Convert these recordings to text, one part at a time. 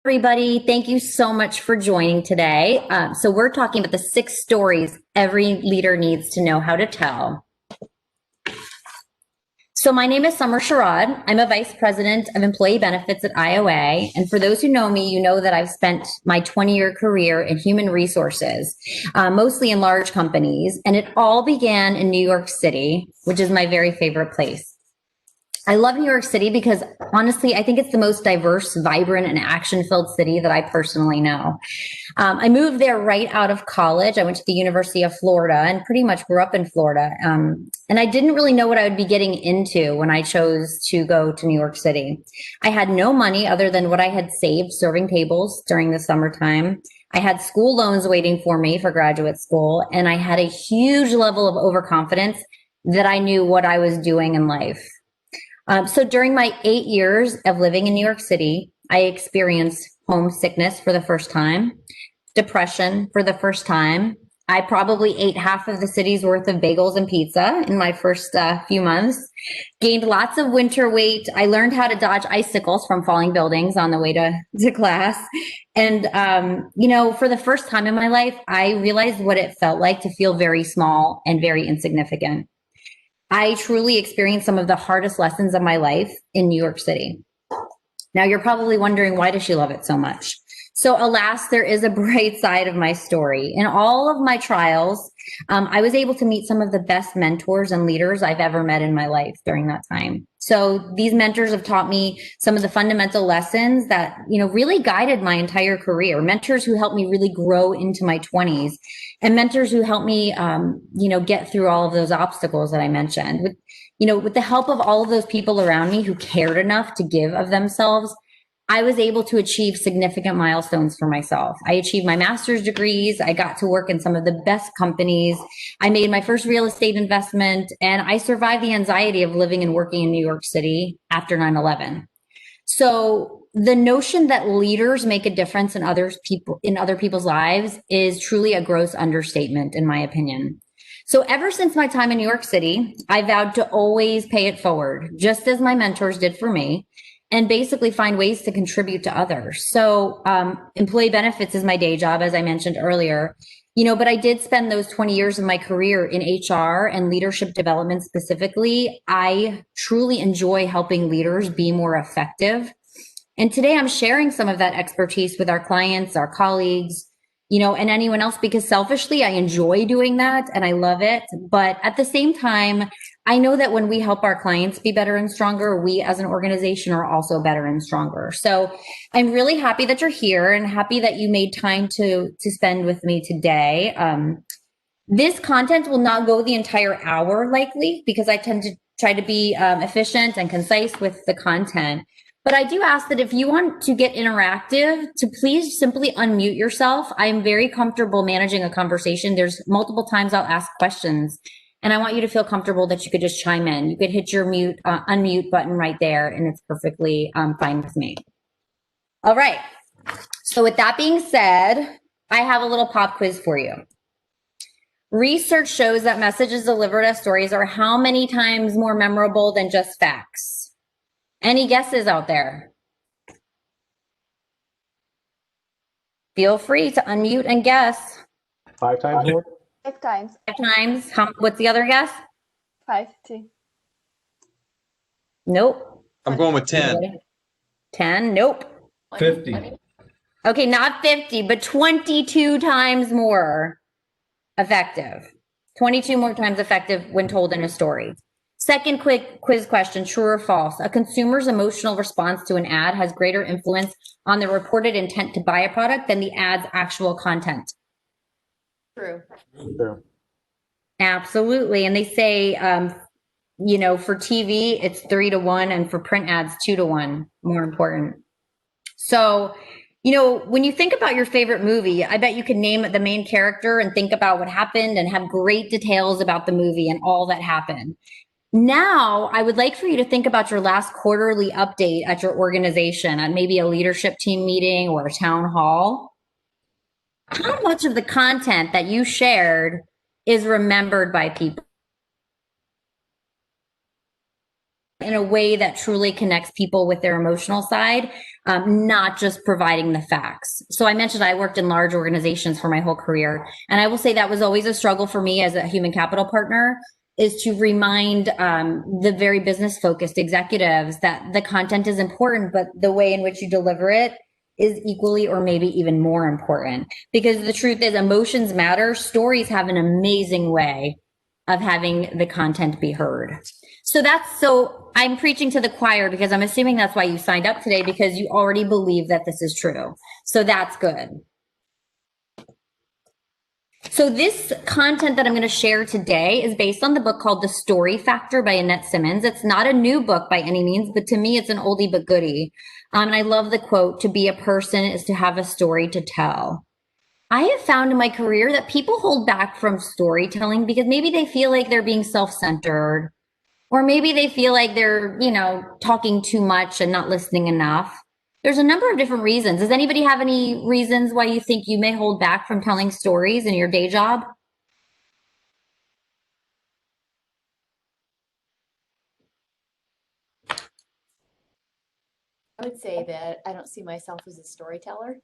Everybody, thank you so much for joining today. So we're talking about the 6 stories every leader needs to know how to tell. So my name is Summer Sherrod. I'm a vice president of employee benefits at IOA. And for those who know me, you know that I've spent my 20-year career in human resources, mostly in large companies. And it all began in New York City, which is my very favorite place. I love New York City because honestly, I think it's the most diverse, vibrant, and action-filled city that I personally know. I moved there right out of college. I went to the University of Florida and pretty much grew up in Florida. And I didn't really know what I would be getting into when I chose to go to New York City. I had no money other than what I had saved serving tables during the summertime. I had school loans waiting for me for graduate school, and I had a huge level of overconfidence that I knew what I was doing in life. So during my 8 years of living in New York City, I experienced homesickness for the first time, depression for the first time. I probably ate half of the city's worth of bagels and pizza in my first few months, gained lots of winter weight. I learned how to dodge icicles from falling buildings on the way to class. And, for the first time in my life, I realized what it felt like to feel very small and very insignificant. I truly experienced some of the hardest lessons of my life in New York City. Now you're probably wondering, why does she love it so much? So alas, there is a bright side of my story. In all of my trials, I was able to meet some of the best mentors and leaders I've ever met in my life during that time. So these mentors have taught me some of the fundamental lessons that, really guided my entire career. Mentors who helped me really grow into my 20s, and mentors who helped me, get through all of those obstacles that I mentioned. With the help of all of those people around me who cared enough to give of themselves, I was able to achieve significant milestones for myself. I achieved my master's degrees. I got to work in some of the best companies. I made my first real estate investment, and I survived the anxiety of living and working in New York City after 9/11. So the notion that leaders make a difference in other people's lives is truly a gross understatement, in my opinion. So ever since my time in New York City, I vowed to always pay it forward, just as my mentors did for me, and basically find ways to contribute to others. So employee benefits is my day job, as I mentioned earlier, but I did spend those 20 years of my career in HR and leadership development specifically. I truly enjoy helping leaders be more effective. And today I'm sharing some of that expertise with our clients, our colleagues, and anyone else, because selfishly, I enjoy doing that and I love it. But at the same time, I know that when we help our clients be better and stronger, we as an organization are also better and stronger. So I'm really happy that you're here and happy that you made time to spend with me today. This content will not go the entire hour likely, because I tend to try to be efficient and concise with the content. But I do ask that if you want to get interactive, to please simply unmute yourself. I'm very comfortable managing a conversation. There's multiple times I'll ask questions, and I want you to feel comfortable that you could just chime in. You could hit your unmute button right there, and it's perfectly fine with me. All right. So with that being said, I have a little pop quiz for you. Research shows that messages delivered as stories are how many times more memorable than just facts? Any guesses out there? Feel free to unmute and guess. 5 times more? 5 times. 5 times. What's the other guess? 50. Nope. I'm going with 10. 10? Nope. 50. Okay, not 50, but 22 times more effective. 22 more times effective when told in a story. Second quick quiz question, true or false? A consumer's emotional response to an ad has greater influence on the reported intent to buy a product than the ad's actual content. True. True. Absolutely. And they say, for TV, it's 3-1, and for print ads, 2-1, more important. So, when you think about your favorite movie, I bet you can name the main character and think about what happened and have great details about the movie and all that happened. Now, I would like for you to think about your last quarterly update at your organization, at maybe a leadership team meeting or a town hall. How much of the content that you shared is remembered by people? in a way that truly connects people with their emotional side, not just providing the facts. So I mentioned I worked in large organizations for my whole career. And I will say that was always a struggle for me as a human capital partner, is to remind the very business focused executives that the content is important, but the way in which you deliver it is equally or maybe even more important. Because the truth is, emotions matter. Stories have an amazing way of having the content be heard. So I'm preaching to the choir because I'm assuming that's why you signed up today, because you already believe that this is true. So that's good. So this content that I'm going to share today is based on the book called The Story Factor by Annette Simmons. It's not a new book by any means, but to me, it's an oldie but goodie. And I love the quote, "To be a person is to have a story to tell." I have found in my career that people hold back from storytelling because maybe they feel like they're being self-centered, or maybe they feel like they're, talking too much and not listening enough. There's a number of different reasons. Does anybody have any reasons why you think you may hold back from telling stories in your day job? I would say that I don't see myself as a storyteller.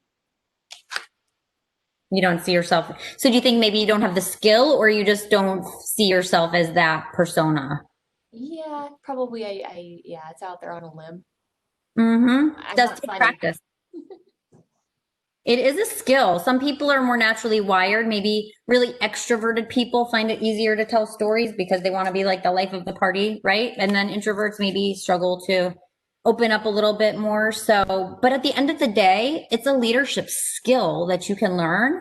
You don't see yourself. So do you think maybe you don't have the skill, or you just don't see yourself as that persona? Yeah, probably. Yeah, it's out there on a limb. Mm-hmm. I'm Does not take funny. practice. It is a skill. Some people are more naturally wired. Maybe really extroverted people find it easier to tell stories because they want to be like the life of the party, right? And then introverts maybe struggle to open up a little bit more. So, but at the end of the day, it's a leadership skill that you can learn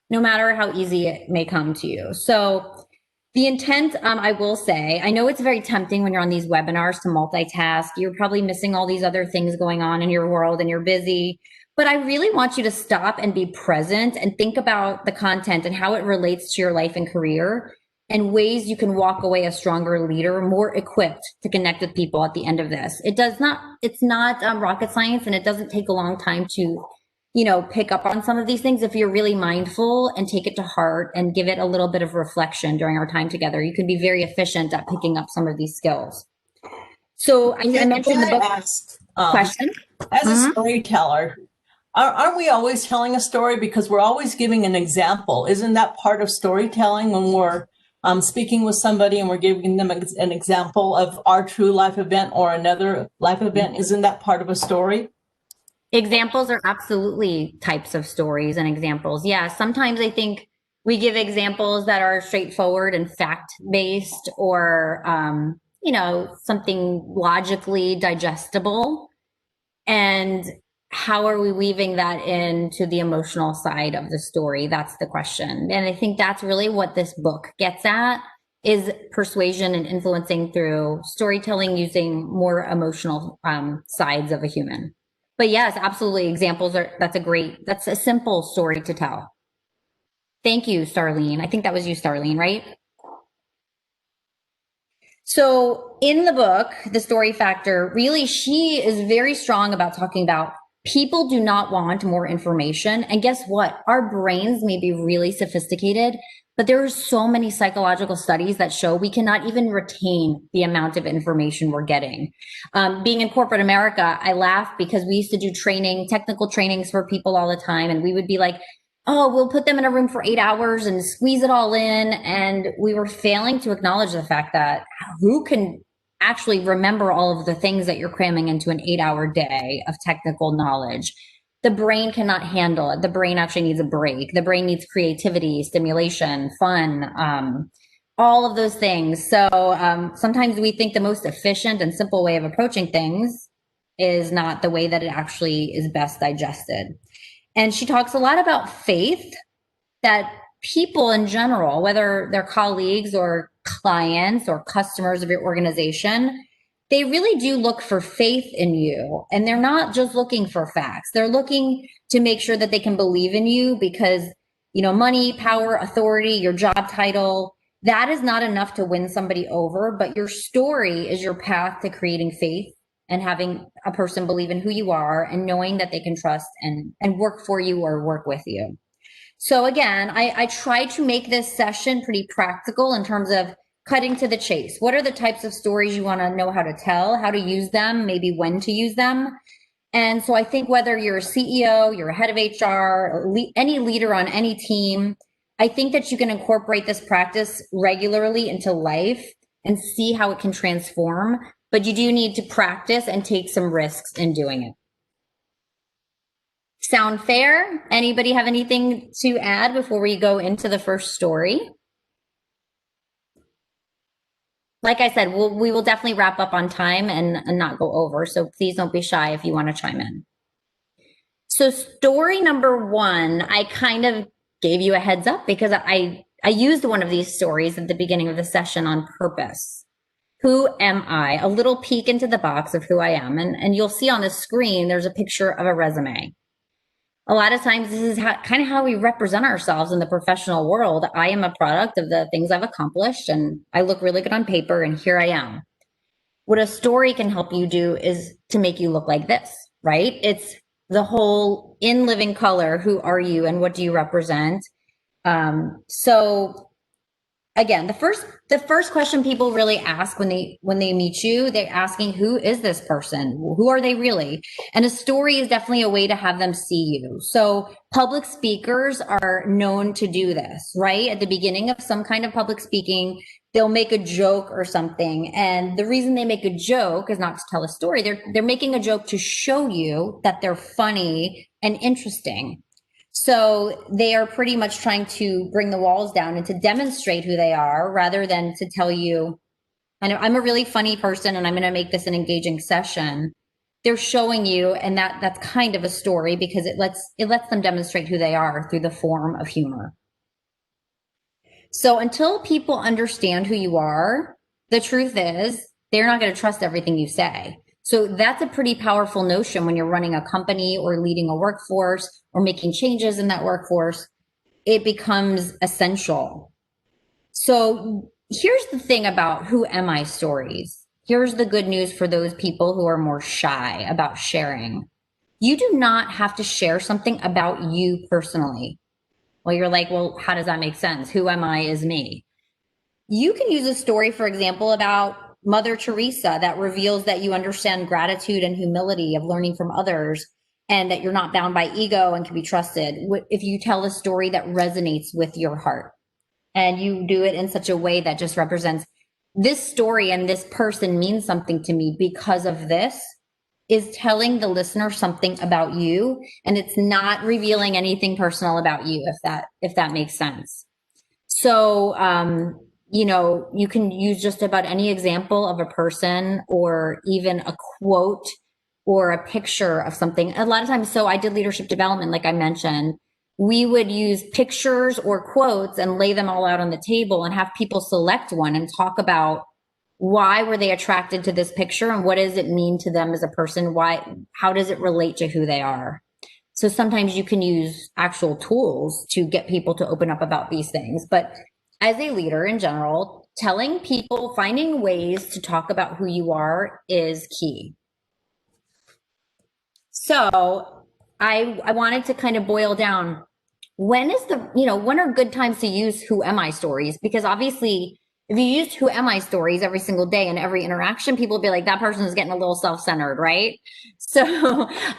no matter how easy it may come to you. So the intent, I will say, I know it's very tempting when you're on these webinars to multitask. You're probably missing all these other things going on in your world and you're busy. But I really want you to stop and be present and think about the content and how it relates to your life and career, and ways you can walk away a stronger leader, more equipped to connect with people at the end of this. It's not rocket science, and it doesn't take a long time to, pick up on some of these things. If you're really mindful and take it to heart and give it a little bit of reflection during our time together, you can be very efficient at picking up some of these skills. So I mentioned the book. Ask, Question. as a storyteller, aren't we always telling a story because we're always giving an example? Isn't that part of storytelling when we're speaking with somebody and we're giving them an example of our true life event or another life event? Isn't that part of a story? Examples are absolutely types of stories and examples. Yeah, sometimes I think we give examples that are straightforward and fact-based, or, something logically digestible. And how are we weaving that into the emotional side of the story? That's the question. And I think that's really what this book gets at, is persuasion and influencing through storytelling using more emotional sides of a human. But yes, absolutely. That's a simple story to tell. Thank you, Starlene. I think that was you, Starlene, right? So in the book, The Story Factor, really, she is very strong about talking about people do not want more information. And guess what? Our brains may be really sophisticated, but there are so many psychological studies that show we cannot even retain the amount of information we're getting. Being in corporate America, I laugh because we used to do technical trainings for people all the time. And we would be like, oh, we'll put them in a room for 8 hours and squeeze it all in. And we were failing to acknowledge the fact that who can actually remember all of the things that you're cramming into an 8-hour day of technical knowledge? The brain cannot handle it. The brain actually needs a break. The brain needs creativity, stimulation, fun, all of those things. So sometimes we think the most efficient and simple way of approaching things is not the way that it actually is best digested. And she talks a lot about faith, that people in general, whether they're colleagues or clients or customers of your organization, they really do look for faith in you. And they're not just looking for facts. They're looking to make sure that they can believe in you because, money, power, authority, your job title, that is not enough to win somebody over. But your story is your path to creating faith and having a person believe in who you are and knowing that they can trust and work for you or work with you. So again, I try to make this session pretty practical in terms of cutting to the chase. What are the types of stories you want to know how to tell, how to use them, maybe when to use them? And so I think whether you're a CEO, you're a head of HR, any leader on any team, I think that you can incorporate this practice regularly into life and see how it can transform. But you do need to practice and take some risks in doing it. Sound fair? Anybody have anything to add before we go into the first story? Like I said, we will definitely wrap up on time and not go over. So please don't be shy if you want to chime in. So story number 1, I kind of gave you a heads up because I used one of these stories at the beginning of the session on purpose. Who am I? A little peek into the box of who I am. And you'll see on the screen, there's a picture of a resume. A lot of times this is kind of how we represent ourselves in the professional world. I am a product of the things I've accomplished and I look really good on paper and here I am. What a story can help you do is to make you look like this, right? It's the whole in living color. Who are you and what do you represent? So again, the first question people really ask when they meet you, they're asking, who is this person? Who are they really? And a story is definitely a way to have them see you. So public speakers are known to do this, right? At the beginning of some kind of public speaking, they'll make a joke or something. And the reason they make a joke is not to tell a story. They're making a joke to show you that they're funny and interesting. So they are pretty much trying to bring the walls down and to demonstrate who they are rather than to tell you, I'm a really funny person and I'm going to make this an engaging session. They're showing you, and that's kind of a story because it lets them demonstrate who they are through the form of humor. So until people understand who you are, the truth is they're not going to trust everything you say. So that's a pretty powerful notion when you're running a company or leading a workforce or making changes in that workforce. It becomes essential. So here's the thing about who am I stories. Here's the good news for those people who are more shy about sharing. You do not have to share something about you personally. Well, you're like, well, how does that make sense? Who am I is me. You can use a story, for example, about Mother Teresa that reveals that you understand gratitude and humility of learning from others and that you're not bound by ego and can be trusted. If you tell a story that resonates with your heart and you do it in such a way that just represents this story and this person means something to me because of this, is telling the listener something about you, and it's not revealing anything personal about you, if that makes sense. So, you can use just about any example of a person or even a quote or a picture of something. A lot of times, so I did leadership development, like I mentioned, we would use pictures or quotes and lay them all out on the table and have people select one and talk about why were they attracted to this picture and what does it mean to them as a person? How does it relate to who they are? So sometimes you can use actual tools to get people to open up about these things. But as a leader in general, telling people, finding ways to talk about who you are is key. So I wanted to kind of boil down, when are good times to use who am I stories? Because obviously, if you use who am I stories every single day in every interaction, people will be like, that person is getting a little self-centered, right? So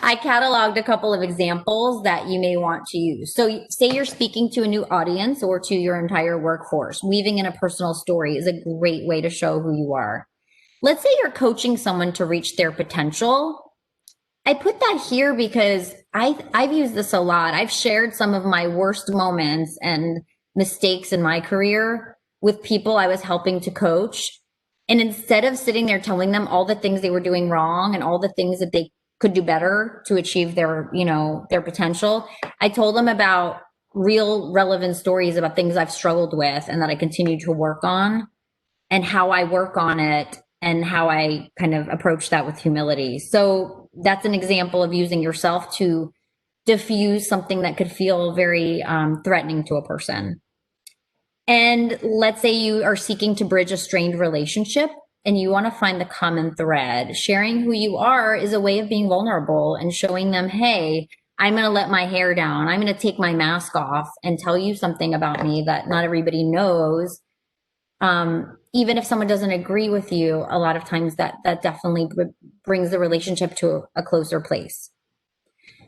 I cataloged a couple of examples that you may want to use. So say you're speaking to a new audience or to your entire workforce, weaving in a personal story is a great way to show who you are. Let's say you're coaching someone to reach their potential. I put that here because I've used this a lot. I've shared some of my worst moments and mistakes in my career with people I was helping to coach. And instead of sitting there telling them all the things they were doing wrong and all the things that they could do better to achieve their potential, I told them about real relevant stories about things I've struggled with and that I continue to work on and how I work on it and how I kind of approach that with humility. So that's an example of using yourself to diffuse something that could feel very threatening to a person. And let's say you are seeking to bridge a strained relationship and you want to find the common thread. Sharing who you are is a way of being vulnerable and showing them, hey, I'm going to let my hair down. I'm going to take my mask off and tell you something about me that not everybody knows. even if someone doesn't agree with you, a lot of times that definitely brings the relationship to a closer place.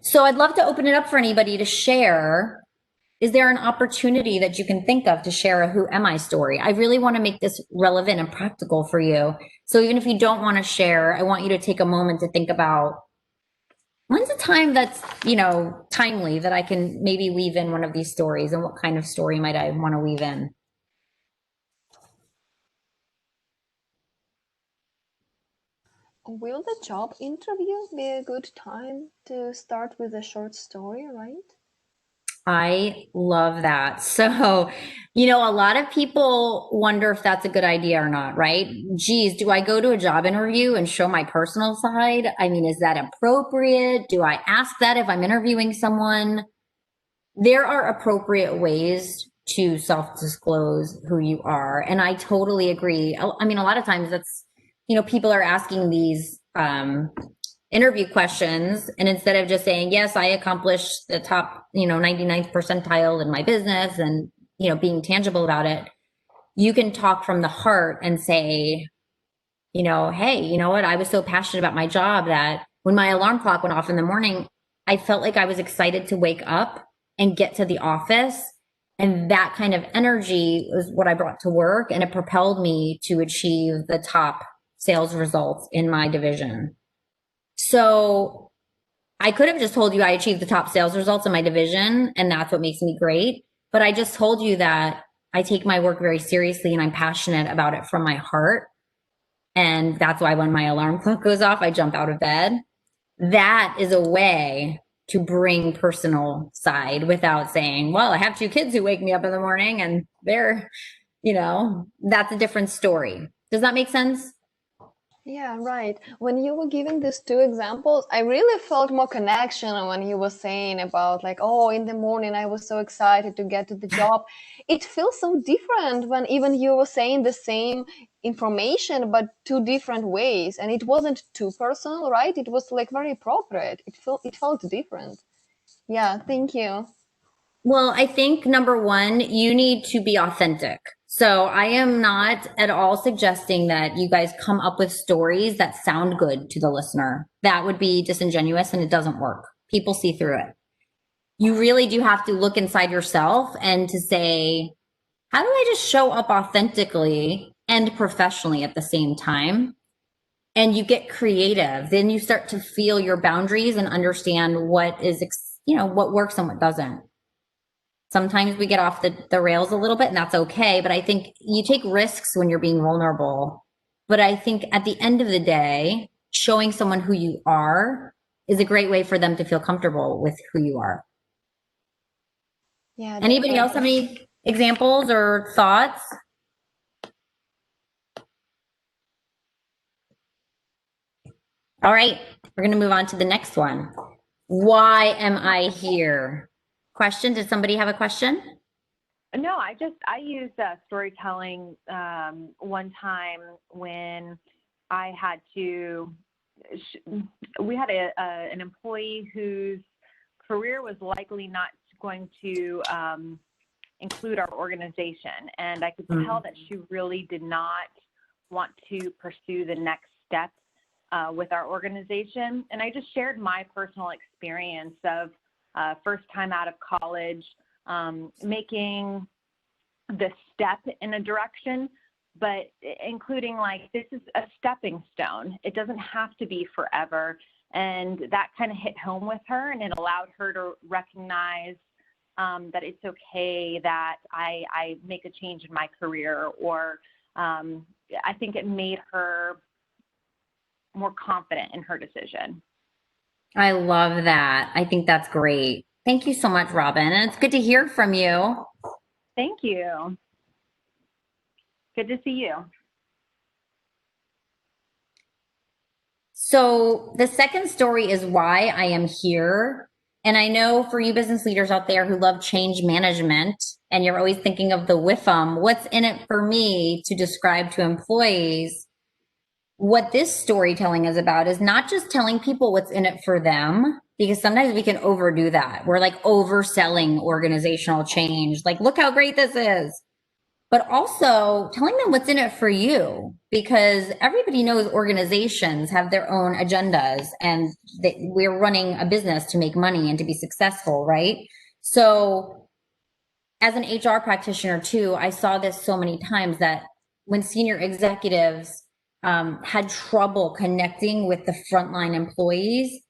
So I'd love to open it up for anybody to share. Is there an opportunity that you can think of to share a who am I story? I really want to make this relevant and practical for you. So even if you don't want to share, I want you to take a moment to think about when's a time that's, timely that I can maybe weave in one of these stories, and what kind of story might I want to weave in? Will the job interview be a good time to start with a short story, right? I love that. So, a lot of people wonder if that's a good idea or not, right? Geez, do I go to a job interview and show my personal side? I mean, is that appropriate? Do I ask that if I'm interviewing someone? There are appropriate ways to self-disclose who you are. And I totally agree. I mean, a lot of times that's, people are asking these interview questions, and instead of just saying, yes, I accomplished the top, 99th percentile in my business, and, being tangible about it, you can talk from the heart and say, hey, you know what? I was so passionate about my job that when my alarm clock went off in the morning, I felt like I was excited to wake up and get to the office. And that kind of energy was what I brought to work, and it propelled me to achieve the top sales results in my division. So I could have just told you I achieved the top sales results in my division, and that's what makes me great. But I just told you that I take my work very seriously and I'm passionate about it from my heart. And that's why when my alarm clock goes off, I jump out of bed. That is a way to bring personal side without saying, well, I have two kids who wake me up in the morning and they're, that's a different story. Does that make sense? Yeah, right. When you were giving these two examples, I really felt more connection when you were saying about like, oh, in the morning I was so excited to get to the job. It feels so different when even you were saying the same information but two different ways, and it wasn't too personal, right? It was like very appropriate. It felt different. Yeah, thank you. Well, I think number one, you need to be authentic. So I am not at all suggesting that you guys come up with stories that sound good to the listener. That would be disingenuous and it doesn't work. People see through it. You really do have to look inside yourself and to say, how do I just show up authentically and professionally at the same time? And you get creative. Then you start to feel your boundaries and understand what is, what works and what doesn't. Sometimes we get off the rails a little bit, and that's okay. But I think you take risks when you're being vulnerable. But I think at the end of the day, showing someone who you are is a great way for them to feel comfortable with who you are. Yeah. Anybody else have any examples or thoughts? All right, we're going to move on to the next one. Why am I here? Question? Did somebody have a question? No, I used storytelling one time when I had to, we had an employee whose career was likely not going to include our organization. And I could tell that she really did not want to pursue the next step with our organization. And I just shared my personal experience of first time out of college, making the step in a direction, but including like, this is a stepping stone. It doesn't have to be forever. And that kind of hit home with her, and it allowed her to recognize that it's okay that I make a change in my career, or I think it made her more confident in her decision. I love that. I think that's great. Thank you so much, Robin. And it's good to hear from you. Thank you. Good to see you. So the second story is why I am here. And I know for you business leaders out there who love change management, and you're always thinking of the WIFM, what's in it for me to describe to employees, what this storytelling is about is not just telling people what's in it for them, because sometimes we can overdo that. We're like overselling organizational change. Like, look how great this is. but also telling them what's in it for you, because everybody knows organizations have their own agendas and we're running a business to make money and to be successful, right? So as an HR practitioner too, I saw this so many times that when senior executives had trouble connecting with the frontline employees,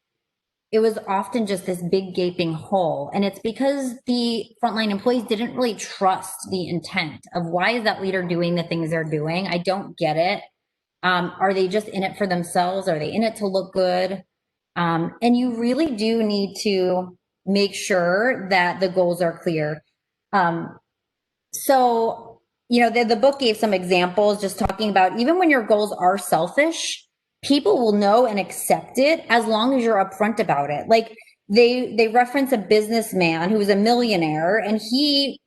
it was often just this big gaping hole. And it's because the frontline employees didn't really trust the intent of why is that leader doing the things they're doing? I don't get it. Are they just in it for themselves? Are they in it to look good? And you really do need to make sure that the goals are clear. So, the book gave some examples just talking about even when your goals are selfish, people will know and accept it as long as you're upfront about it. Like they reference a businessman who was a millionaire, and he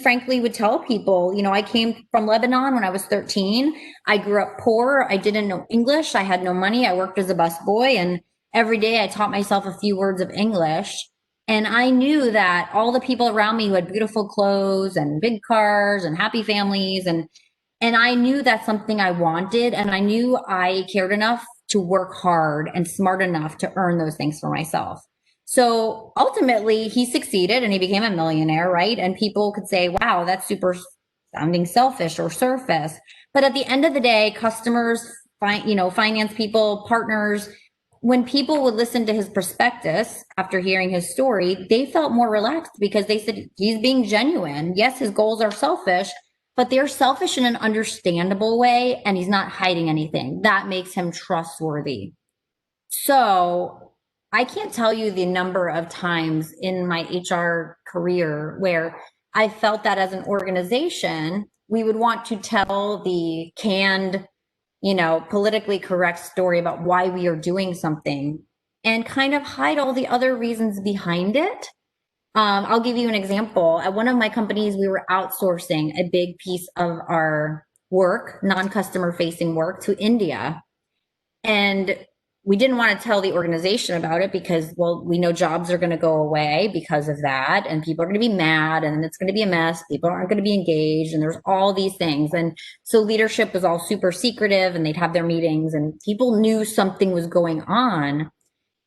frankly would tell people, I came from Lebanon when I was 13. I grew up poor. I didn't know English. I had no money. I worked as a busboy, and every day I taught myself a few words of English. And I knew that all the people around me who had beautiful clothes and big cars and happy families, and I knew that's something I wanted, and I knew I cared enough to work hard and smart enough to earn those things for myself. So ultimately he succeeded and he became a millionaire, right? And people could say, wow, that's super sounding selfish or surface. But at the end of the day, customers, finance people, partners, when people would listen to his prospectus after hearing his story, they felt more relaxed because they said he's being genuine. Yes, his goals are selfish, but they're selfish in an understandable way, and he's not hiding anything. That makes him trustworthy. So I can't tell you the number of times in my HR career where I felt that as an organization, we would want to tell the canned, politically correct story about why we are doing something and kind of hide all the other reasons behind it. I'll give you an example. At one of my companies, we were outsourcing a big piece of our work, non-customer facing work, to India. And we didn't want to tell the organization about it because, well, we know jobs are going to go away because of that. And people are going to be mad and it's going to be a mess. People aren't going to be engaged. And there's all these things. And so leadership was all super secretive and they'd have their meetings and people knew something was going on.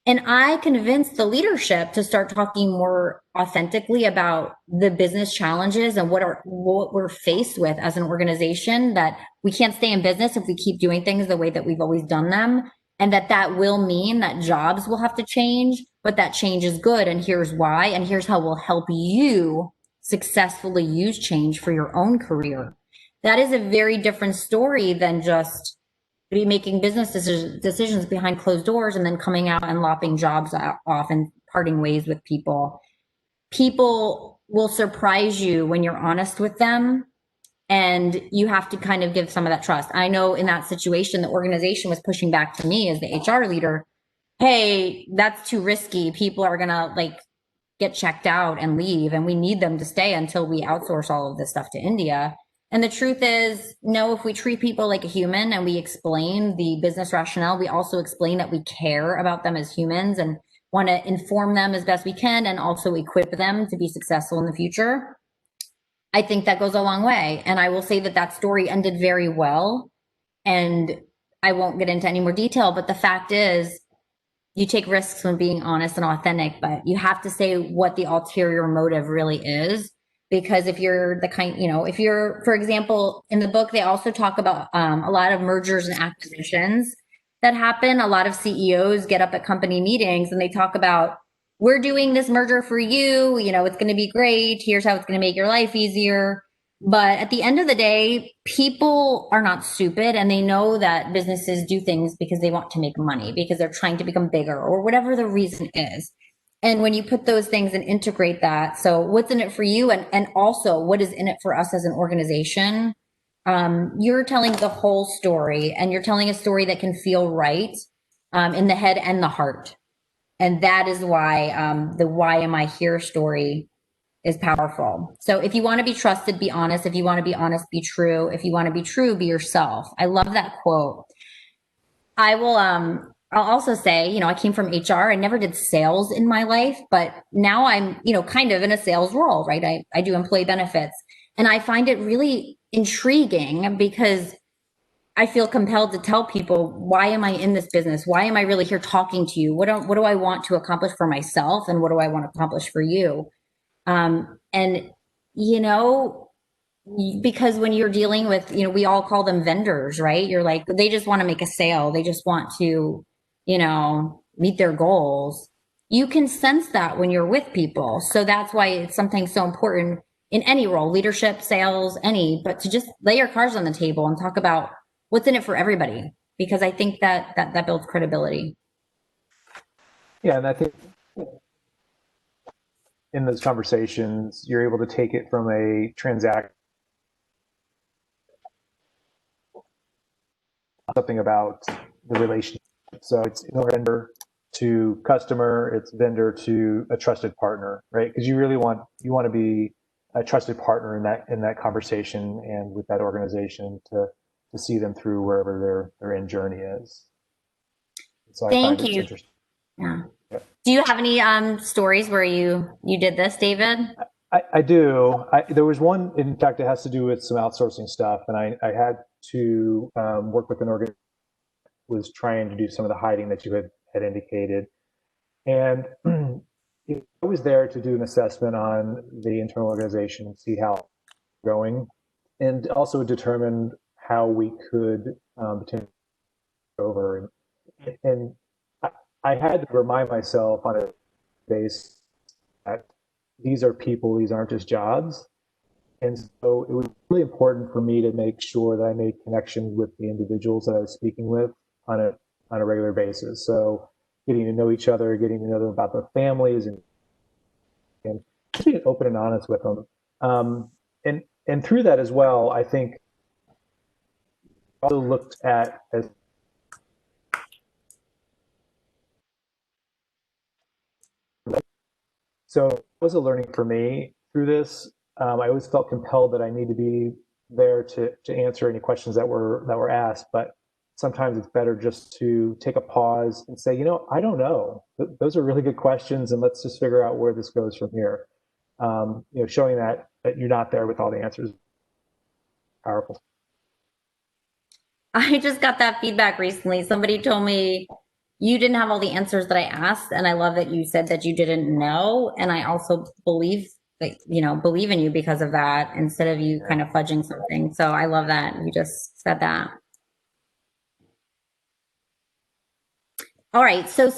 And I convinced the leadership to start talking more authentically about the business challenges and what we're faced with as an organization, that we can't stay in business if we keep doing things the way that we've always done them. And that will mean that jobs will have to change, but that change is good. And here's why. And here's how we'll help you successfully use change for your own career. That is a very different story than just be making business decisions behind closed doors and then coming out and lopping jobs off and parting ways with people. People will surprise you when you're honest with them, and you have to kind of give some of that trust. I know in that situation, the organization was pushing back to me as the HR leader, hey, that's too risky. People are gonna get checked out and leave, and we need them to stay until we outsource all of this stuff to India. And the truth is, no, if we treat people like a human and we explain the business rationale, we also explain that we care about them as humans and want to inform them as best we can and also equip them to be successful in the future. I think that goes a long way. And I will say that story ended very well. And I won't get into any more detail, but the fact is, you take risks when being honest and authentic, but you have to say what the ulterior motive really is. Because if you're if you're, for example, in the book, they also talk about a lot of mergers and acquisitions that happen. A lot of CEOs get up at company meetings and they talk about, we're doing this merger for you. It's going to be great. Here's how it's going to make your life easier. But at the end of the day, people are not stupid, and they know that businesses do things because they want to make money, because they're trying to become bigger or whatever the reason is. And when you put those things and integrate that, so what's in it for you, and also what is in it for us as an organization, you're telling the whole story, and you're telling a story that can feel right in the head and the heart. And that is why the why am I here story is powerful. So if you want to be trusted, be honest. If you want to be honest, be true. If you want to be true, be yourself. I love that quote. I'll also say, I came from HR. I never did sales in my life, but now I'm, kind of in a sales role, right? I do employee benefits, and I find it really intriguing because I feel compelled to tell people, why am I in this business? Why am I really here talking to you? What do I want to accomplish for myself? And what do I want to accomplish for you? And, you know, because when you're dealing with, you know, we all call them vendors, right? You're like, they just want to make a sale. They just want to, you know, meet their goals. You can sense that when you're with people. So that's why it's something so important in any role, leadership, sales, but to just lay your cards on the table and talk about what's in it for everybody, because I think that builds credibility. Yeah, and I think in those conversations, you're able to take it from a transaction, something about the relationship. So it's vendor to customer, it's vendor to a trusted partner, right? Because you want to be a trusted partner in that conversation and with that organization to see them through wherever their end journey is. So I Thank find it's you. interesting. Yeah. Yeah. Do you have any stories where you did this, David? I do. There was one, in fact, it has to do with some outsourcing stuff, and I had to work with an organization that was trying to do some of the hiding that you had indicated. And I was there to do an assessment on the internal organization and see how it's going, and also determine how we could potentially over. And I had to remind myself on a base that these are people, these aren't just jobs. And so it was really important for me to make sure that I made connections with the individuals that I was speaking with on a regular basis. So getting to know each other, getting to know them about their families, and just being open and honest with them. And through that as well, I think I also looked at as so it was a learning for me through this. I always felt compelled that I need to be there to answer any questions that were asked, but sometimes it's better just to take a pause and say, I don't know. Those are really good questions, and let's just figure out where this goes from here. Showing that you're not there with all the answers, powerful. I just got that feedback recently. Somebody told me you didn't have all the answers that I asked, and I love that you said that you didn't know. And I also believe that, believe in you because of that, instead of you kind of fudging something. So I love that you just said that. All right. So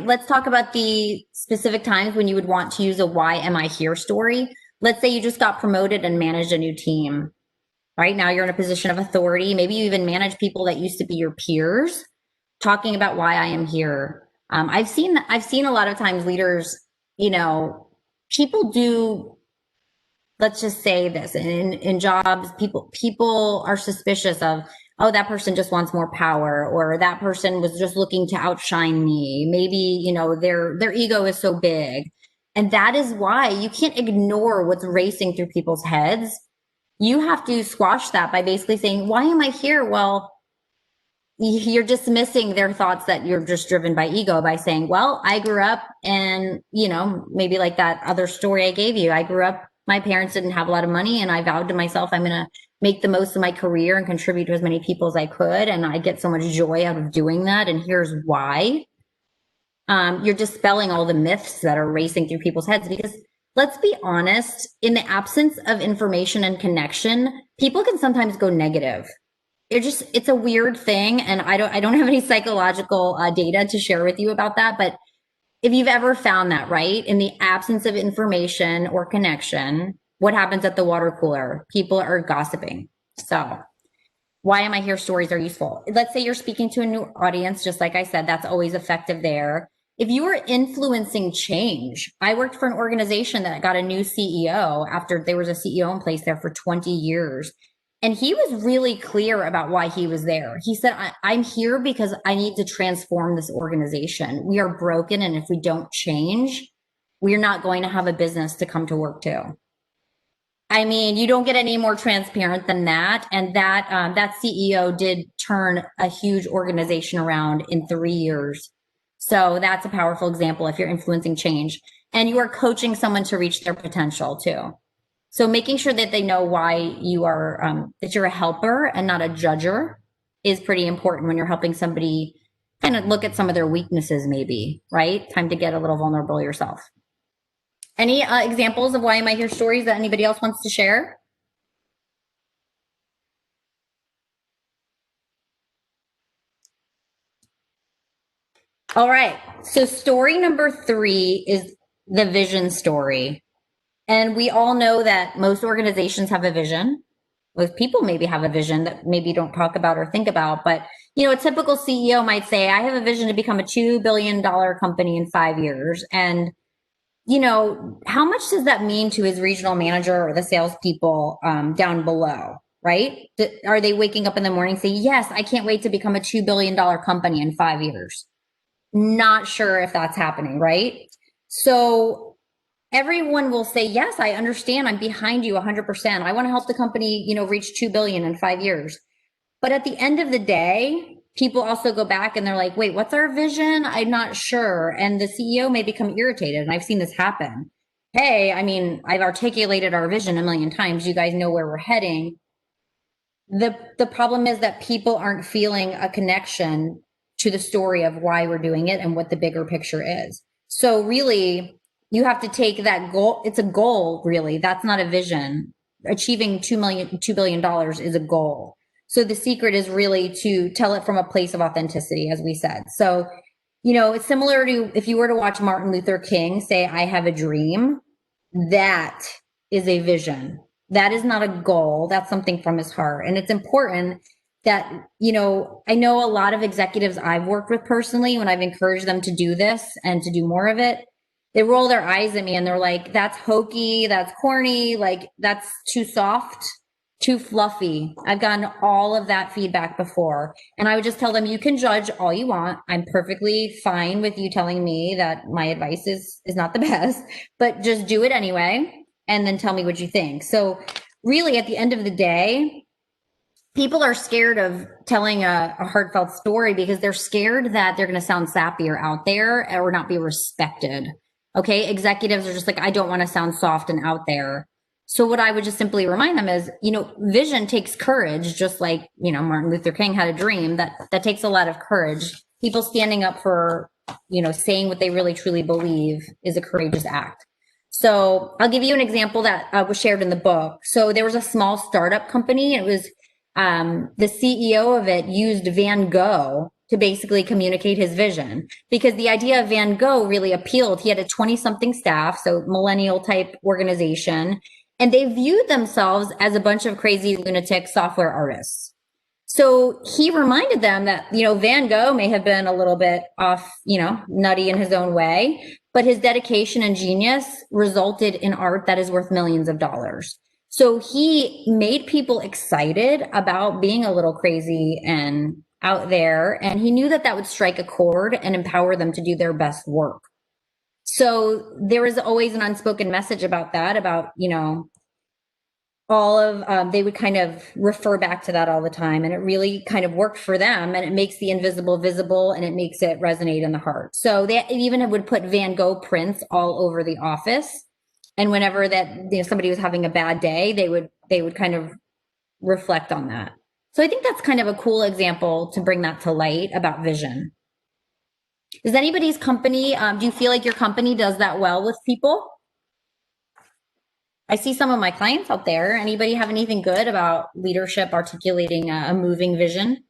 let's talk about the specific times when you would want to use a why am I here story. Let's say you just got promoted and managed a new team. Right now you're in a position of authority. Maybe you even manage people that used to be your peers, talking about why I am here. I've seen a lot of times leaders, people do, let's just say this, in jobs, people are suspicious of, oh, that person just wants more power, or that person was just looking to outshine me. Maybe, their ego is so big. And that is why you can't ignore what's racing through people's heads. You have to squash that by basically saying, why am I here? Well, you're dismissing their thoughts that you're just driven by ego by saying, well, I grew up and, maybe like that other story I gave you. I grew up, my parents didn't have a lot of money, and I vowed to myself, I'm going to make the most of my career and contribute to as many people as I could. And I get so much joy out of doing that. And here's why. You're dispelling all the myths that are racing through people's heads, because let's be honest, in the absence of information and connection, people can sometimes go negative. It's a weird thing. And I don't have any psychological data to share with you about that. But if you've ever found that, right, in the absence of information or connection, what happens at the water cooler? People are gossiping. So why am I here stories are useful. Let's say you're speaking to a new audience, just like I said, that's always effective there. If you are influencing change, I worked for an organization that got a new CEO after there was a CEO in place there for 20 years. And he was really clear about why he was there. He said, I'm here because I need to transform this organization. We are broken. And if we don't change, we're not going to have a business to come to work to. I mean, you don't get any more transparent than that. And that CEO did turn a huge organization around in 3 years. So that's a powerful example if you're influencing change and you are coaching someone to reach their potential too. So making sure that they know why you are, that you're a helper and not a judger is pretty important when you're helping somebody kind of look at some of their weaknesses, maybe, right? Time to get a little vulnerable yourself. Any examples of why am I here stories that anybody else wants to share? All right. So story number 3 is the vision story. And we all know that most organizations have a vision. Most people maybe have a vision that maybe don't talk about or think about. But, you know, a typical CEO might say, I have a vision to become a $2 billion company in 5 years. And, you know, how much does that mean to his regional manager or the salespeople down below? Right? Are they waking up in the morning saying, yes, I can't wait to become a $2 billion company in 5 years? Not sure if that's happening, right? So everyone will say, yes, I understand. I'm behind you 100%. I want to help the company, you know, reach 2 billion in 5 years. But at the end of the day, people also go back and they're like, wait, what's our vision? I'm not sure. And the CEO may become irritated. And I've seen this happen. Hey, I mean, I've articulated our vision a million times. You guys know where we're heading. The problem is that people aren't feeling a connection to the story of why we're doing it and what the bigger picture is. So really, you have to take that goal. It's a goal, really. That's not a vision. Achieving $2 billion is a goal. So the secret is really to tell it from a place of authenticity, as we said. So, you know, it's similar to if you were to watch Martin Luther King say, I have a dream, that is a vision. That is not a goal. That's something from his heart. And it's important that, you know, I know a lot of executives I've worked with personally, when I've encouraged them to do this and to do more of it, they roll their eyes at me and they're like, that's hokey, that's corny, like that's too soft, too fluffy. I've gotten all of that feedback before. And I would just tell them, you can judge all you want. I'm perfectly fine with you telling me that my advice is not the best, but just do it anyway. And then tell me what you think. So really at the end of the day, people are scared of telling a heartfelt story because they're scared that they're going to sound sappy or out there or not be respected. Okay. Executives are just like, I don't want to sound soft and out there. So what I would just simply remind them is, you know, vision takes courage, just like, you know, Martin Luther King had a dream. That takes a lot of courage. People standing up for, you know, saying what they really truly believe is a courageous act. So I'll give you an example that was shared in the book. So there was a small startup company. It was the CEO of it used Van Gogh to basically communicate his vision because the idea of Van Gogh really appealed. He had a 20-something staff, so millennial type organization, and they viewed themselves as a bunch of crazy lunatic software artists. So he reminded them that, you know, Van Gogh may have been a little bit off, you know, nutty in his own way, but his dedication and genius resulted in art that is worth millions of dollars. So he made people excited about being a little crazy and out there. And he knew that that would strike a chord and empower them to do their best work. So there was always an unspoken message about that, about, you know, all of they would kind of refer back to that all the time, and it really kind of worked for them, and it makes the invisible visible and it makes it resonate in the heart. So they even would put Van Gogh prints all over the office, and whenever that, you know, somebody was having a bad day, they would kind of reflect on that. So I think that's kind of a cool example to bring that to light about vision. Is anybody's company, do you feel like your company does that well with people? I see some of my clients out there. Anybody have anything good about leadership articulating a moving vision?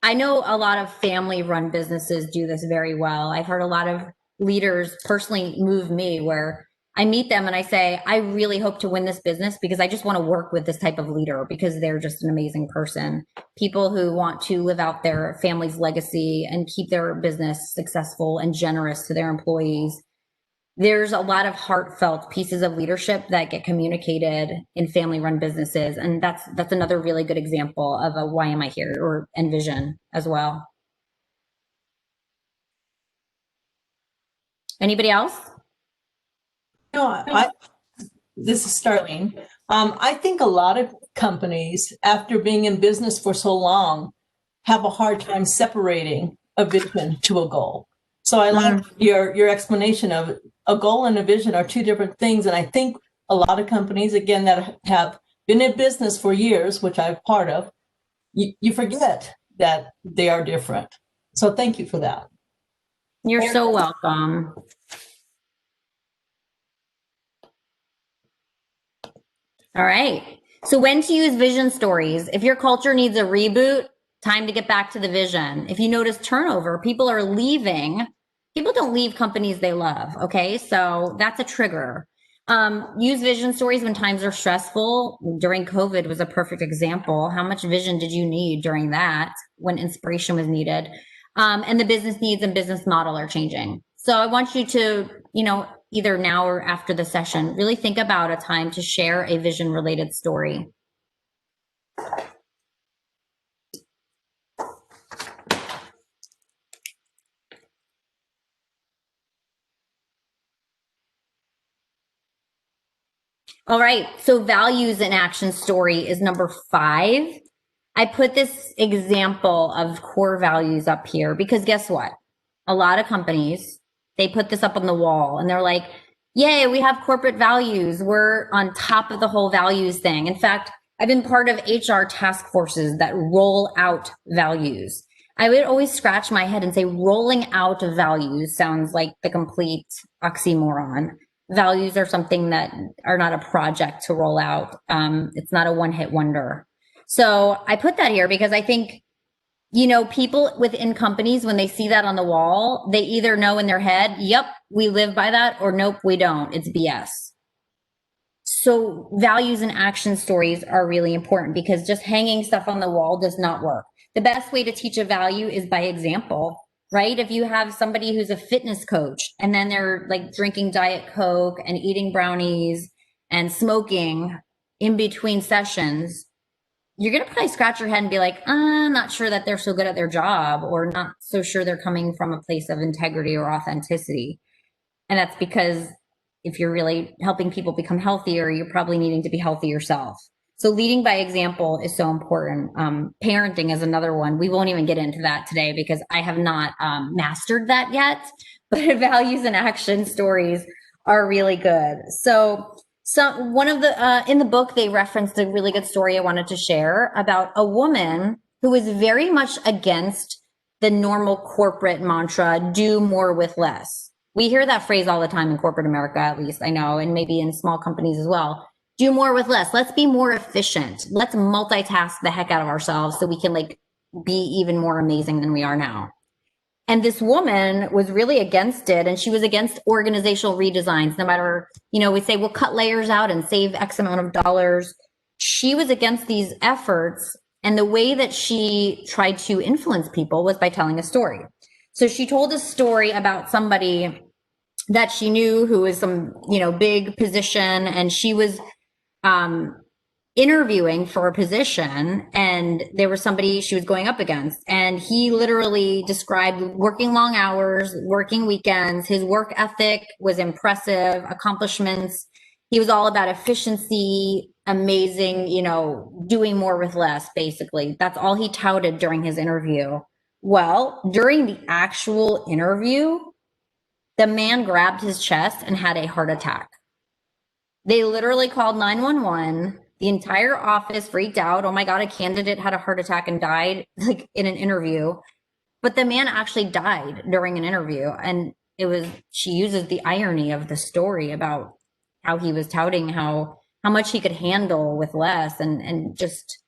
I know a lot of family run businesses do this very well. I've heard a lot of leaders personally move me where I meet them and I say, I really hope to win this business because I just want to work with this type of leader because they're just an amazing person. People who want to live out their family's legacy and keep their business successful and generous to their employees. There's a lot of heartfelt pieces of leadership that get communicated in family run businesses. And that's another really good example of a why am I here or envision as well. Anybody else? No, this is Starlene. I think a lot of companies, after being in business for so long, have a hard time separating a vision to a goal. So I like your explanation of a goal and a vision are two different things. And I think a lot of companies, again, that have been in business for years, which I'm part of, you forget that they are different. So thank you for that. You're so welcome. All right. So when to use vision stories. If your culture needs a reboot, time to get back to the vision. If you notice turnover, people are leaving. People don't leave companies they love. Okay. So that's a trigger. Use vision stories when times are stressful. During COVID was a perfect example. How much vision did you need during that when inspiration was needed? And the business needs and business model are changing. So I want you to, either now or after the session, really think about a time to share a vision related story. All right. So values in action story is number 5. I put this example of core values up here because guess what? A lot of companies, they put this up on the wall and they're like, yay, we have corporate values. We're on top of the whole values thing. In fact, I've been part of HR task forces that roll out values. I would always scratch my head and say rolling out of values sounds like the complete oxymoron. Values are something that are not a project to roll out. It's not a one-hit wonder. So I put that here because I think, people within companies, when they see that on the wall, they either know in their head, yep, we live by that, or nope, we don't. It's BS. So values and action stories are really important because just hanging stuff on the wall does not work. The best way to teach a value is by example, right? If you have somebody who's a fitness coach and then they're like drinking Diet Coke and eating brownies and smoking in between sessions, you're going to probably scratch your head and be like, I'm not sure that they're so good at their job, or not so sure they're coming from a place of integrity or authenticity. And that's because if you're really helping people become healthier, you're probably needing to be healthy yourself. So leading by example is so important. Parenting is another one. We won't even get into that today because I have not mastered that yet, but values and action stories are really good. So one of the, in the book, they referenced a really good story I wanted to share about a woman who was very much against the normal corporate mantra, do more with less. We hear that phrase all the time in corporate America, at least I know, and maybe in small companies as well. Do more with less. Let's be more efficient. Let's multitask the heck out of ourselves so we can be even more amazing than we are now. And this woman was really against it. And she was against organizational redesigns, no matter, we say we'll cut layers out and save X amount of dollars. She was against these efforts. And the way that she tried to influence people was by telling a story. So she told a story about somebody that she knew who was some, big position. And she was interviewing for a position, and there was somebody she was going up against, and he literally described working long hours, working weekends. His work ethic was impressive, accomplishments. He was all about efficiency, amazing, doing more with less, basically. That's all he touted during his interview. Well, during the actual interview, the man grabbed his chest and had a heart attack. They literally called 911. The entire office freaked out. Oh my God, a candidate had a heart attack and died in an interview. But the man actually died during an interview. And she uses the irony of the story about how he was touting how much he could handle with less and just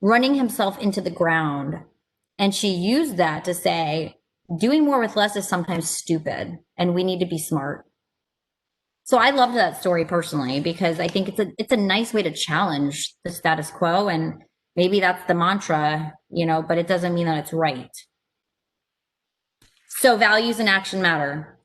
running himself into the ground. And she used that to say, doing more with less is sometimes stupid and we need to be smart. So I loved that story personally because I think it's a nice way to challenge the status quo, and maybe that's the mantra, but it doesn't mean that it's right. So values and action matter.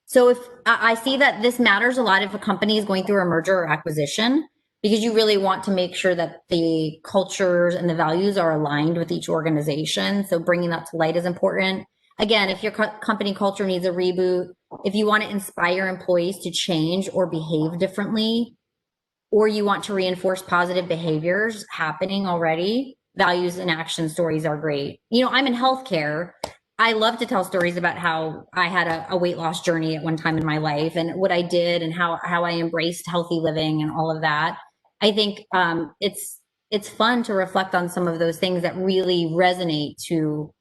So if I see that this matters a lot if a company is going through a merger or acquisition, because you really want to make sure that the cultures and the values are aligned with each organization. So bringing that to light is important. Again, if your company culture needs a reboot, if you want to inspire employees to change or behave differently, or you want to reinforce positive behaviors happening already, values and action stories are great. I'm in healthcare, I love to tell stories about how I had a weight loss journey at one time in my life and what I did and how I embraced healthy living and all of that. I think it's fun to reflect on some of those things that really resonate to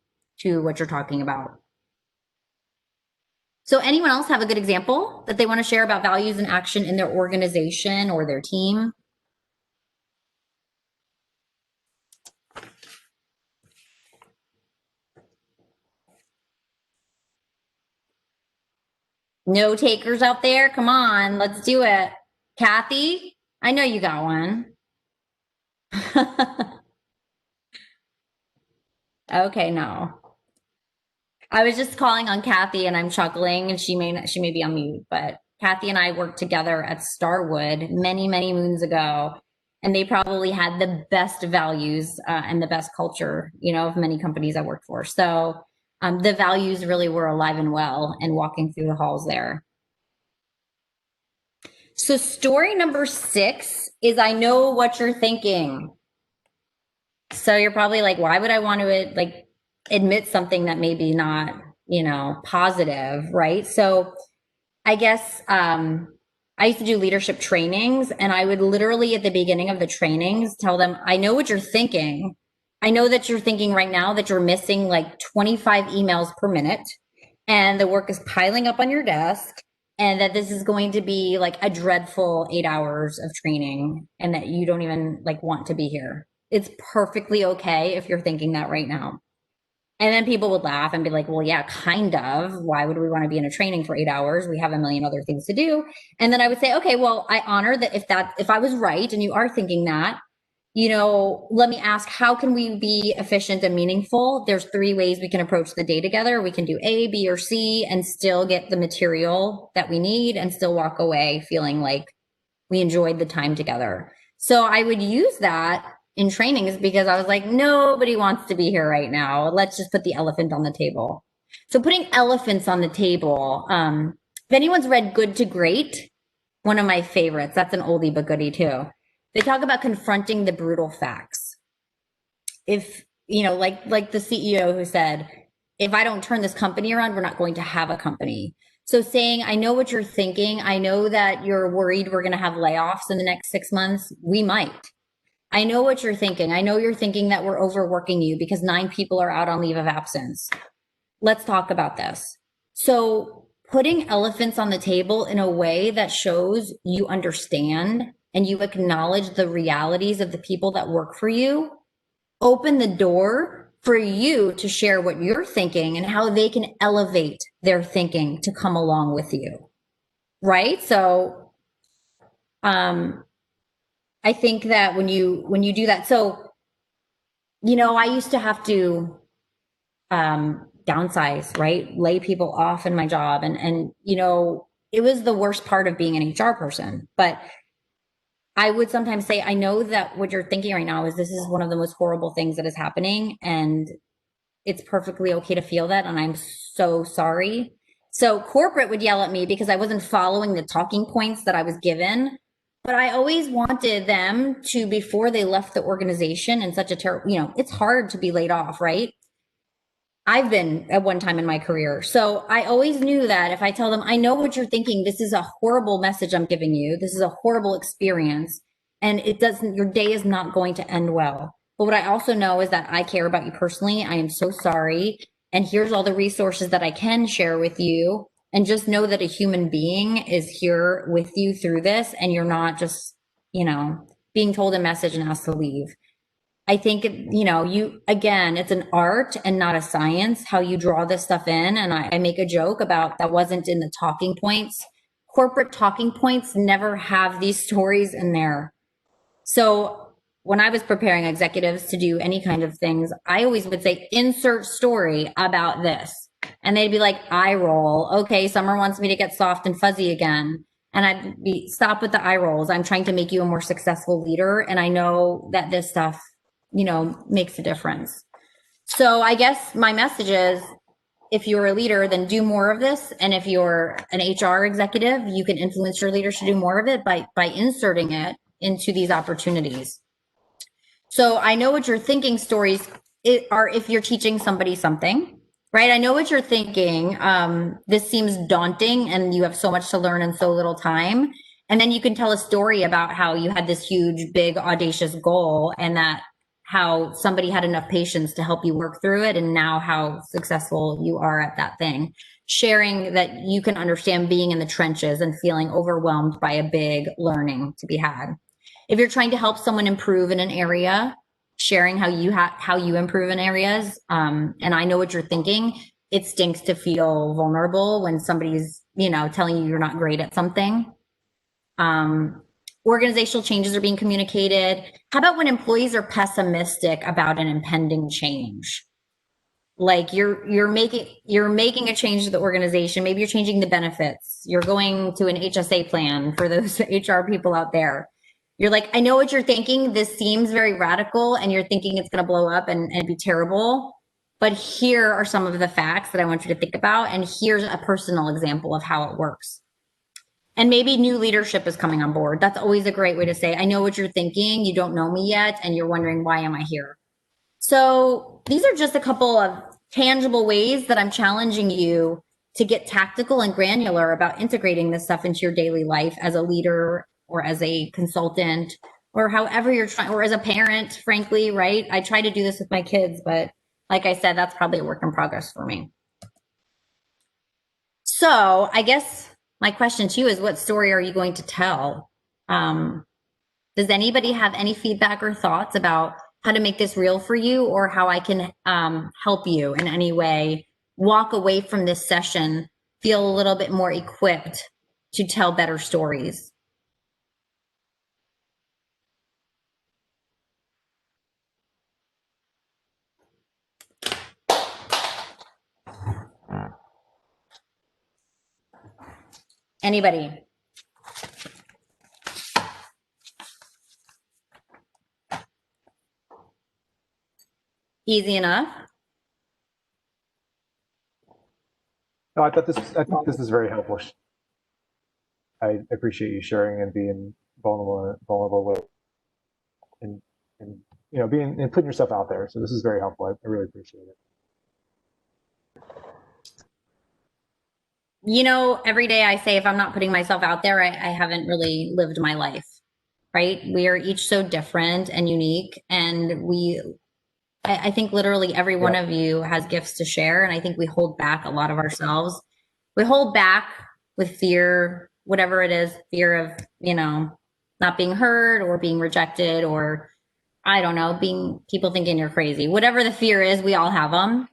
what you're talking about. So anyone else have a good example that they want to share about values and action in their organization or their team? No takers out there? Come on, let's do it. Kathy, I know you got one. Okay, no. I was just calling on Kathy and I'm chuckling and she may be on mute, but Kathy and I worked together at Starwood many, many moons ago. And they probably had the best values and the best culture, of many companies I worked for. So the values really were alive and well and walking through the halls there. So story number 6 is I know what you're thinking. So you're probably like, why would I want to admit something that maybe not, positive, right? So I guess I used to do leadership trainings and I would literally at the beginning of the trainings tell them, I know what you're thinking. I know that you're thinking right now that you're missing like 25 emails per minute and the work is piling up on your desk and that this is going to be like a dreadful 8 hours of training and that you don't even want to be here. It's perfectly okay if you're thinking that right now. And then people would laugh and be like, well, yeah, kind of. Why would we want to be in a training for 8 hours? We have a million other things to do. And then I would say, okay, well, I honor that if I was right and you are thinking that, let me ask, how can we be efficient and meaningful? There's 3 ways we can approach the day together. We can do A, B, or C and still get the material that we need and still walk away feeling like we enjoyed the time together. So I would use that in trainings because I was like, nobody wants to be here right now. Let's just put the elephant on the table. So putting elephants on the table. If anyone's read Good to Great, one of my favorites, that's an oldie but goodie too. They talk about confronting the brutal facts. If, like the CEO who said, if I don't turn this company around, we're not going to have a company. So saying, I know what you're thinking. I know that you're worried we're going to have layoffs in the next 6 months. We might. I know what you're thinking. I know you're thinking that we're overworking you because 9 people are out on leave of absence. Let's talk about this. So putting elephants on the table in a way that shows you understand and you acknowledge the realities of the people that work for you, open the door for you to share what you're thinking and how they can elevate their thinking to come along with you. Right? So I think that when you do that, so I used to have to downsize, right? Lay people off in my job. And it was the worst part of being an HR person. But I would sometimes say, I know that what you're thinking right now is this is one of the most horrible things that is happening. And it's perfectly okay to feel that. And I'm so sorry. So corporate would yell at me because I wasn't following the talking points that I was given. But I always wanted them to, before they left the organization in such a terrible, it's hard to be laid off, right? I've been at one time in my career. So I always knew that if I tell them, I know what you're thinking, this is a horrible message I'm giving you. This is a horrible experience. And your day is not going to end well. But what I also know is that I care about you personally. I am so sorry. And here's all the resources that I can share with you. And just know that a human being is here with you through this. And you're not just, being told a message and asked to leave. I think, again, it's an art and not a science, how you draw this stuff in. And I make a joke about that wasn't in the talking points. Corporate talking points never have these stories in there. So when I was preparing executives to do any kind of things, I always would say, insert story about this. And they'd be like, eye roll. Okay, Summer wants me to get soft and fuzzy again. And I'd be, stop with the eye rolls. I'm trying to make you a more successful leader. And I know that this stuff makes a difference. So I guess my message is, if you're a leader, then do more of this. And if you're an HR executive, you can influence your leaders to do more of it by inserting it into these opportunities. So I know what you're thinking stories are if you're teaching somebody something, right? I know what you're thinking. This seems daunting and you have so much to learn in so little time. And then you can tell a story about how you had this huge, big, audacious goal and that how somebody had enough patience to help you work through it and now how successful you are at that thing. Sharing that you can understand being in the trenches and feeling overwhelmed by a big learning to be had. If you're trying to help someone improve in an area, sharing how you improve in areas, and I know what you're thinking. It stinks to feel vulnerable when somebody's telling you you're not great at something. Organizational changes are being communicated. How about when employees are pessimistic about an impending change? Like you're making a change to the organization. Maybe you're changing the benefits. You're going to an HSA plan for those HR people out there. You're like, I know what you're thinking. This seems very radical, and you're thinking it's going to blow up and be terrible. But here are some of the facts that I want you to think about. And here's a personal example of how it works. And maybe new leadership is coming on board. That's always a great way to say, I know what you're thinking. You don't know me yet, and you're wondering, why am I here? So these are just a couple of tangible ways that I'm challenging you to get tactical and granular about integrating this stuff into your daily life as a leader or as a consultant or however you're trying, or as a parent, frankly, right? I try to do this with my kids, but like I said, that's probably a work in progress for me. So I guess my question to you is, what story are you going to tell? Does anybody have any feedback or thoughts about how to make this real for you, or how I can help you in any way walk away from this session, feel a little bit more equipped to tell better stories? Anybody? Easy enough. No, I think this is very helpful. I appreciate you sharing and being vulnerable with, and being and putting yourself out there. So this is very helpful. I really appreciate it. Every day I say, if I'm not putting myself out there, I haven't really lived my life, right? We are each so different and unique. And I think literally every one of you has gifts to share. And I think we hold back a lot of ourselves. We hold back with fear, whatever it is, fear of, not being heard or being rejected, or I don't know, being people thinking you're crazy. Whatever the fear is, we all have them.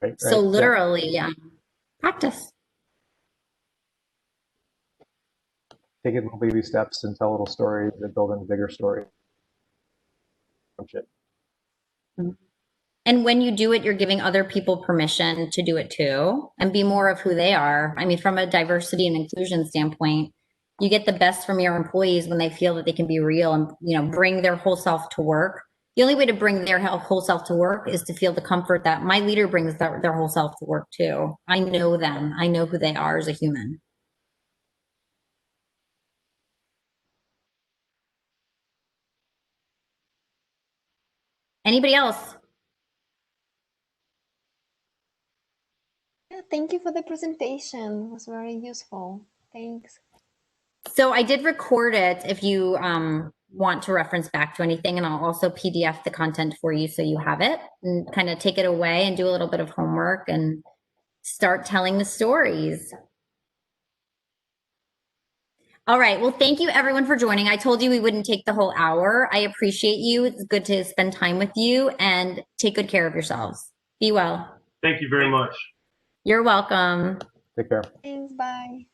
Right, so literally, practice. Take it little baby steps and tell little stories that build into bigger stories. And when you do it, you're giving other people permission to do it too, and be more of who they are. I mean, from a diversity and inclusion standpoint, you get the best from your employees when they feel that they can be real and, bring their whole self to work. The only way to bring their whole self to work is to feel the comfort that my leader brings their whole self to work too. I know them. I know who they are as a human. Anybody else? Yeah, thank you for the presentation. It was very useful. Thanks. So I did record it if you want to reference back to anything, and I'll also PDF the content for you so you have it and kind of take it away and do a little bit of homework and start telling the stories. All right. Well, thank you everyone for joining. I told you we wouldn't take the whole hour. I appreciate you. It's good to spend time with you, and take good care of yourselves. Be well. Thank you very much. You're welcome. Take care. Thanks. Bye.